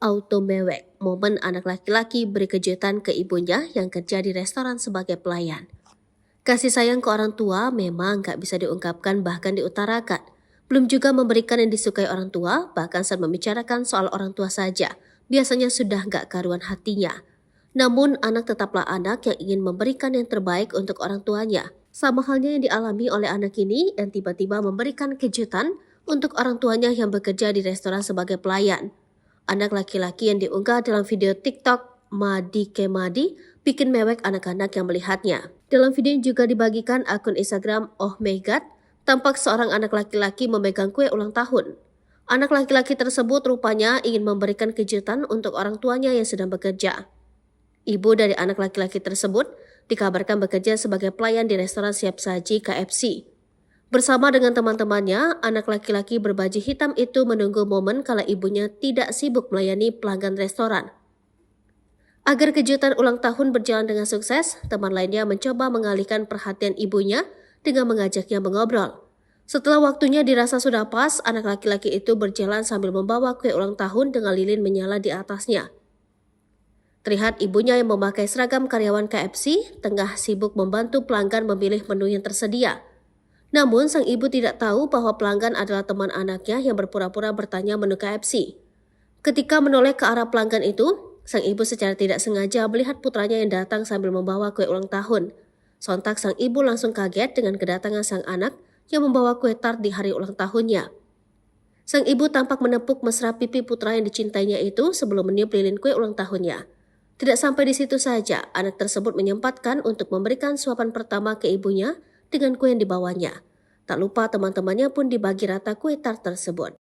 Auto mewek, momen anak laki-laki beri kejutan ke ibunya yang kerja di restoran sebagai pelayan. Kasih sayang ke orang tua memang gak bisa diungkapkan bahkan diutarakan. Belum juga memberikan yang disukai orang tua, bahkan saat membicarakan soal orang tua saja, biasanya sudah gak karuan hatinya. Namun anak tetaplah anak yang ingin memberikan yang terbaik untuk orang tuanya. Sama halnya yang dialami oleh anak ini yang tiba-tiba memberikan kejutan untuk orang tuanya yang bekerja di restoran sebagai pelayan. Anak laki-laki yang diunggah dalam video TikTok Madi Kemadi bikin mewek anak-anak yang melihatnya. Dalam video yang juga dibagikan akun Instagram Oh My God, tampak seorang anak laki-laki memegang kue ulang tahun. Anak laki-laki tersebut rupanya ingin memberikan kejutan untuk orang tuanya yang sedang bekerja. Ibu dari anak laki-laki tersebut dikabarkan bekerja sebagai pelayan di restoran siap saji KFC. Bersama dengan teman-temannya, anak laki-laki berbaju hitam itu menunggu momen kala ibunya tidak sibuk melayani pelanggan restoran. Agar kejutan ulang tahun berjalan dengan sukses, teman lainnya mencoba mengalihkan perhatian ibunya dengan mengajaknya mengobrol. Setelah waktunya dirasa sudah pas, anak laki-laki itu berjalan sambil membawa kue ulang tahun dengan lilin menyala di atasnya. Terlihat ibunya yang memakai seragam karyawan KFC tengah sibuk membantu pelanggan memilih menu yang tersedia. Namun, sang ibu tidak tahu bahwa pelanggan adalah teman anaknya yang berpura-pura bertanya menu KFC. Ketika menoleh ke arah pelanggan itu, sang ibu secara tidak sengaja melihat putranya yang datang sambil membawa kue ulang tahun. Sontak sang ibu langsung kaget dengan kedatangan sang anak yang membawa kue tart di hari ulang tahunnya. Sang ibu tampak menepuk mesra pipi putra yang dicintainya itu sebelum meniup lilin kue ulang tahunnya. Tidak sampai di situ saja, anak tersebut menyempatkan untuk memberikan suapan pertama ke ibunya dengan kue yang dibawanya. Tak lupa teman-temannya pun dibagi rata kue tart tersebut.